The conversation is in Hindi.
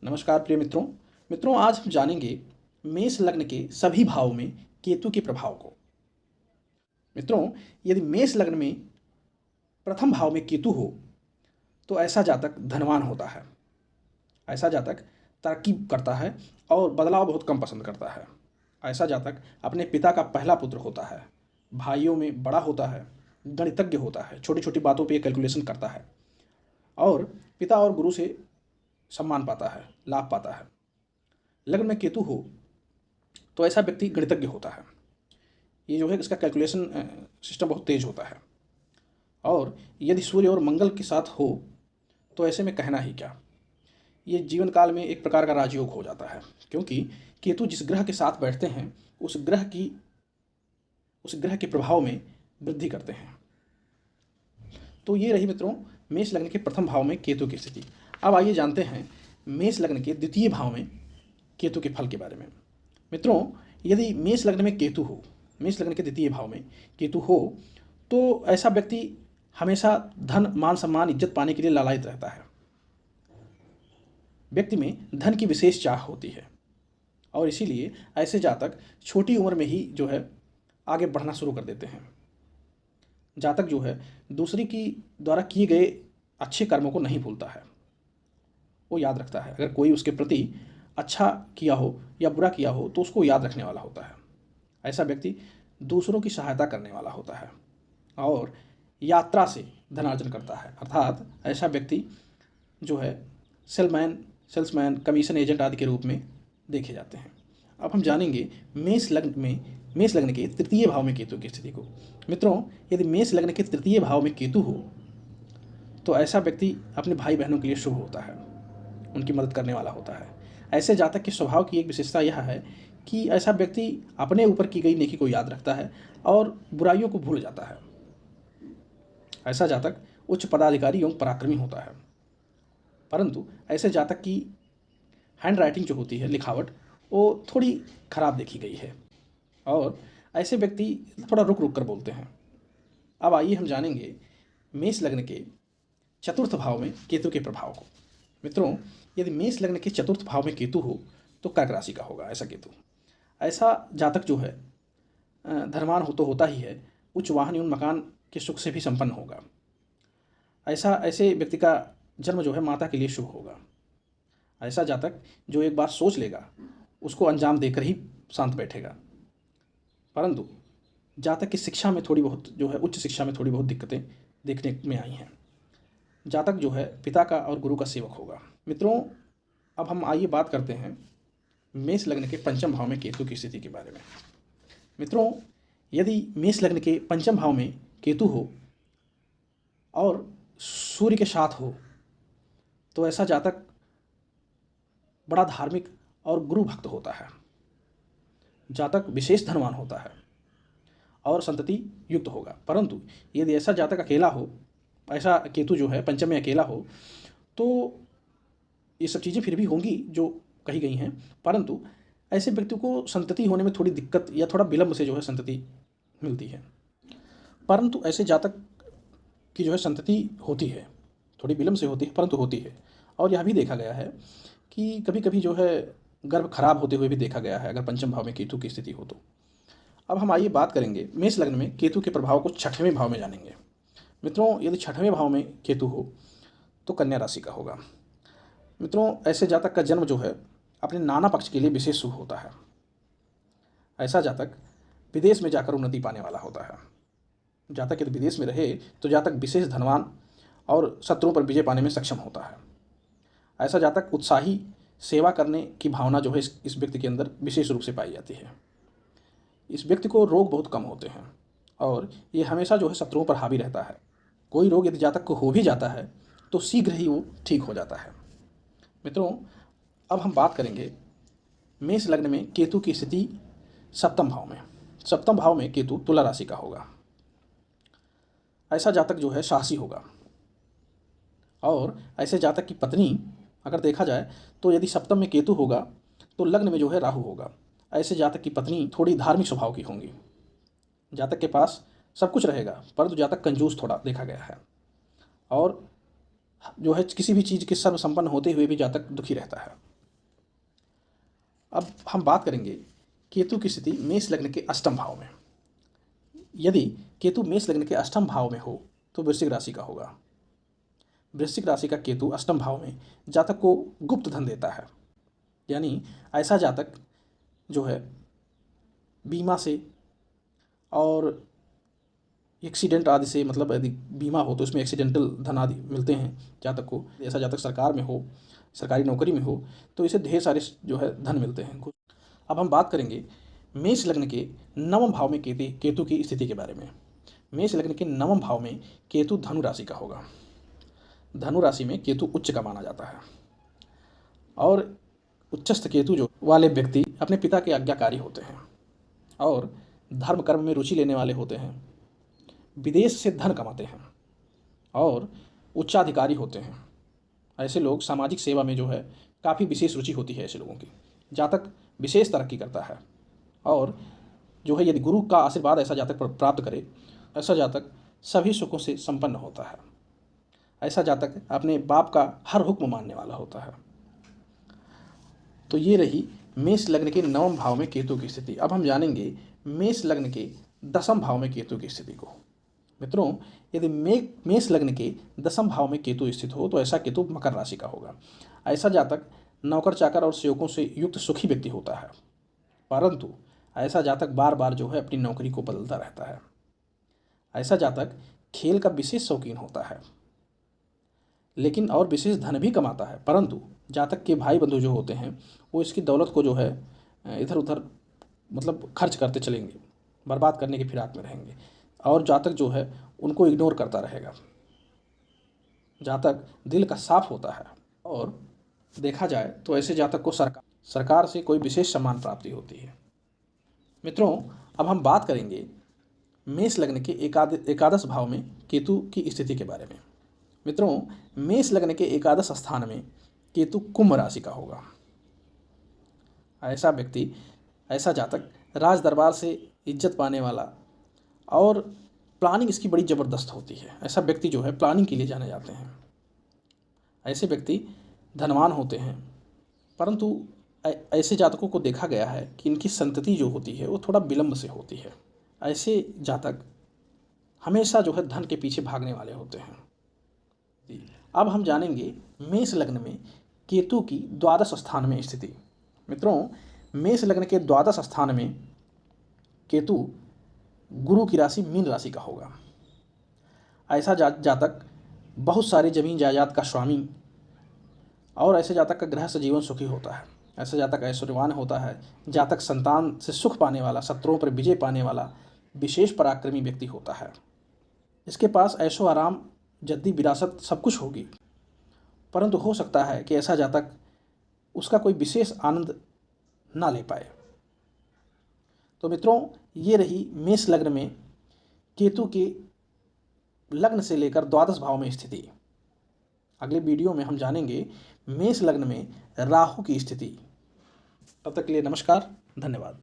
नमस्कार प्रिय मित्रों। आज हम जानेंगे मेष लग्न के सभी भावों में केतु के प्रभाव को। मित्रों, यदि मेष लग्न में प्रथम भाव में केतु हो तो ऐसा जातक धनवान होता है। ऐसा जातक तरक्की करता है और बदलाव बहुत कम पसंद करता है। ऐसा जातक अपने पिता का पहला पुत्र होता है, भाइयों में बड़ा होता है, गणितज्ञ होता है, छोटी छोटी बातों पे कैलकुलेशन करता है और पिता और गुरु से सम्मान पाता है, लाभ पाता है। लग्न में केतु हो तो ऐसा व्यक्ति गणितज्ञ होता है। ये जो है इसका कैलकुलेशन सिस्टम बहुत तेज होता है। और यदि सूर्य और मंगल के साथ हो तो ऐसे में कहना ही क्या, ये जीवन काल में एक प्रकार का राजयोग हो जाता है, क्योंकि केतु जिस ग्रह के साथ बैठते हैं उस ग्रह के प्रभाव में वृद्धि करते हैं। तो ये रही मित्रों मेष लग्न के प्रथम भाव में केतु की स्थिति। अब आइए जानते हैं मेष लग्न के द्वितीय भाव में केतु के फल के बारे में। मित्रों, यदि मेष लग्न में केतु हो, मेष लग्न के द्वितीय भाव में केतु हो तो ऐसा व्यक्ति हमेशा धन, मान, सम्मान, इज्जत पाने के लिए लालायित रहता है। व्यक्ति में धन की विशेष चाह होती है और इसीलिए ऐसे जातक छोटी उम्र में ही जो है आगे बढ़ना शुरू कर देते हैं। जातक जो है दूसरे की द्वारा किए गए अच्छे कर्मों को नहीं भूलता है, वो याद रखता है। अगर कोई उसके प्रति अच्छा किया हो या बुरा किया हो तो उसको याद रखने वाला होता है। ऐसा व्यक्ति दूसरों की सहायता करने वाला होता है और यात्रा से धनार्जन करता है। अर्थात ऐसा व्यक्ति जो है सेल्समैन, कमीशन एजेंट आदि के रूप में देखे जाते हैं। अब हम जानेंगे मेष लग्न के तृतीय भाव में केतु की स्थिति को। मित्रों, यदि मेष लग्न के तृतीय भाव में केतु हो तो ऐसा व्यक्ति अपने भाई बहनों के लिए शुभ होता है, उनकी मदद करने वाला होता है। ऐसे जातक के स्वभाव की एक विशेषता यह है कि ऐसा व्यक्ति अपने ऊपर की गई नेकी को याद रखता है और बुराइयों को भूल जाता है। ऐसा जातक उच्च पदाधिकारी एवं पराक्रमी होता है, परंतु ऐसे जातक की हैंड राइटिंग जो होती है, लिखावट, वो थोड़ी खराब देखी गई है और ऐसे व्यक्ति थोड़ा रुक रुक कर बोलते हैं। अब आइए हम जानेंगे मेष लग्न के चतुर्थ भाव में केतु के प्रभाव को। मित्रों, यदि मेष लग्न के चतुर्थ भाव में केतु हो तो कर्क राशि का होगा ऐसा केतु। ऐसा जातक जो है धनवान हो तो होता ही है, उच्च वाहन एवं मकान के सुख से भी संपन्न होगा। ऐसे व्यक्ति का जन्म जो है माता के लिए शुभ होगा। ऐसा जातक जो एक बार सोच लेगा उसको अंजाम देकर ही शांत बैठेगा। परंतु जातक की शिक्षा में थोड़ी बहुत जो है उच्च शिक्षा में थोड़ी बहुत दिक्कतें देखने में आई हैं। जातक जो है पिता का और गुरु का सेवक होगा। मित्रों, अब हम आइए बात करते हैं मेष लग्न के पंचम भाव में केतु की स्थिति के बारे में। मित्रों, यदि मेष लग्न के पंचम भाव में केतु हो और सूर्य के साथ हो तो ऐसा जातक बड़ा धार्मिक और गुरु भक्त होता है। जातक विशेष धनवान होता है और संतति युक्त होगा। परंतु यदि ऐसा जातक अकेला हो, ऐसा केतु जो है पंचम में अकेला हो, तो ये सब चीज़ें फिर भी होंगी जो कही गई हैं, परंतु ऐसे व्यक्ति को संतति होने में थोड़ी दिक्कत या थोड़ा विलंब से जो है संतति मिलती है। परंतु ऐसे जातक की जो है संतति होती है, थोड़ी विलंब से होती है परंतु होती है। और यह भी देखा गया है कि कभी कभी जो है गर्भ खराब होते हुए भी देखा गया है अगर पंचम भाव में केतु की स्थिति हो तो। अब हम आइए बात करेंगे मेष लग्न में केतु के प्रभाव को छठवें भाव में जानेंगे। मित्रों, यदि छठवें भाव में केतु हो तो कन्या राशि का होगा। मित्रों, ऐसे जातक का जन्म जो है अपने नाना पक्ष के लिए विशेष शुभ होता है। ऐसा जातक विदेश में जाकर उन्नति पाने वाला होता है। जातक यदि विदेश में रहे तो जातक विशेष धनवान और शत्रुओं पर विजय पाने में सक्षम होता है। ऐसा जातक उत्साही, सेवा करने की भावना जो है इस व्यक्ति के अंदर विशेष रूप से पाई जाती है। इस व्यक्ति को रोग बहुत कम होते हैं और ये हमेशा जो है शत्रुओं पर हावी रहता है। कोई रोग यदि जातक को हो भी जाता है तो शीघ्र ही वो ठीक हो जाता है। मित्रों, अब हम बात करेंगे मेष लग्न में केतु की स्थिति सप्तम भाव में। सप्तम भाव में केतु तुला राशि का होगा। ऐसा जातक जो है साहसी होगा और ऐसे जातक की पत्नी अगर देखा जाए तो यदि सप्तम में केतु होगा तो लग्न में जो है राहु होगा। ऐसे जातक की पत्नी थोड़ी धार्मिक स्वभाव की होंगी। जातक के पास सब कुछ रहेगा परंतु जातक कंजूस थोड़ा देखा गया है और जो है किसी भी चीज़ के सर्व संपन्न होते हुए भी जातक दुखी रहता है। अब हम बात करेंगे केतु की स्थिति मेष लग्न के अष्टम भाव में। यदि केतु मेष लग्न के अष्टम भाव में हो तो वृश्चिक राशि का होगा। वृश्चिक राशि का केतु अष्टम भाव में जातक को गुप्त धन देता है, यानी ऐसा जातक जो है बीमा से और एक्सीडेंट आदि से, मतलब यदि बीमा हो तो इसमें एक्सीडेंटल धन आदि मिलते हैं जातक को। ऐसा जातक सरकार में हो, सरकारी नौकरी में हो तो इसे ढेर सारे जो है धन मिलते हैं। अब हम बात करेंगे मेष लग्न के नवम भाव में केतु की स्थिति के बारे में। मेष लग्न के नवम भाव में केतु धनु राशि का होगा। धनु राशि में केतु उच्च का माना जाता है और उच्चस्थ केतु जो वाले व्यक्ति अपने पिता के आज्ञाकारी होते हैं और धर्म कर्म में रुचि लेने वाले होते हैं, विदेश से धन कमाते हैं और उच्चाधिकारी होते हैं। ऐसे लोग सामाजिक सेवा में जो है काफ़ी विशेष रुचि होती है ऐसे लोगों की। जातक विशेष तरक्की करता है और जो है यदि गुरु का आशीर्वाद ऐसा जातक प्राप्त करे, ऐसा जातक सभी सुखों से संपन्न होता है। ऐसा जातक अपने बाप का हर हुक्म मानने वाला होता है। तो ये रही मेष लग्न के नवम भाव में केतु की स्थिति। अब हम जानेंगे मेष लग्न के दसम भाव में केतु की स्थिति को। मित्रों, यदि मेष लग्न के दसम भाव में केतु स्थित हो तो ऐसा केतु मकर राशि का होगा। ऐसा जातक नौकर चाकर और सेवकों से युक्त सुखी व्यक्ति होता है, परंतु ऐसा जातक बार बार जो है अपनी नौकरी को बदलता रहता है। ऐसा जातक खेल का विशेष शौकीन होता है, लेकिन और विशेष धन भी कमाता है, परंतु जातक के भाई बंधु जो होते हैं वो इसकी दौलत को जो है इधर उधर मतलब खर्च करते चलेंगे, बर्बाद करने की फिराक में रहेंगे और जातक जो है उनको इग्नोर करता रहेगा। जातक दिल का साफ होता है और देखा जाए तो ऐसे जातक को सरकार से कोई विशेष सम्मान प्राप्ति होती है। मित्रों, अब हम बात करेंगे मेष लग्न के एकादश भाव में केतु की स्थिति के बारे में। मित्रों, मेष लग्न के एकादश स्थान में केतु कुंभ राशि का होगा। ऐसा व्यक्ति, ऐसा जातक राज दरबार से इज्जत पाने वाला और प्लानिंग इसकी बड़ी ज़बरदस्त होती है। ऐसा व्यक्ति जो है प्लानिंग के लिए जाने जाते हैं। ऐसे व्यक्ति धनवान होते हैं, परंतु ऐसे जातकों को देखा गया है कि इनकी संतति जो होती है वो थोड़ा विलंब से होती है। ऐसे जातक हमेशा जो है धन के पीछे भागने वाले होते हैं। अब हम जानेंगे मेष लग्न में केतु की द्वादश स्थान में स्थिति। मित्रों, मेष लग्न के द्वादश स्थान में केतु गुरु की राशि मीन राशि का होगा। ऐसा जातक बहुत सारी जमीन जायदाद का स्वामी और ऐसे जातक का गृहस्थ जीवन सुखी होता है। ऐसा जातक ऐश्वर्यवान होता है। जातक संतान से सुख पाने वाला, शत्रुओं पर विजय पाने वाला विशेष पराक्रमी व्यक्ति होता है। इसके पास ऐशो आराम, जद्दी, विरासत सब कुछ होगी, परंतु हो सकता है कि ऐसा जातक उसका कोई विशेष आनंद ना ले पाए। तो मित्रों, ये रही मेष लग्न में केतु के लग्न से लेकर द्वादश भाव में स्थिति। अगले वीडियो में हम जानेंगे मेष लग्न में राहु की स्थिति। तब तक के लिए नमस्कार, धन्यवाद।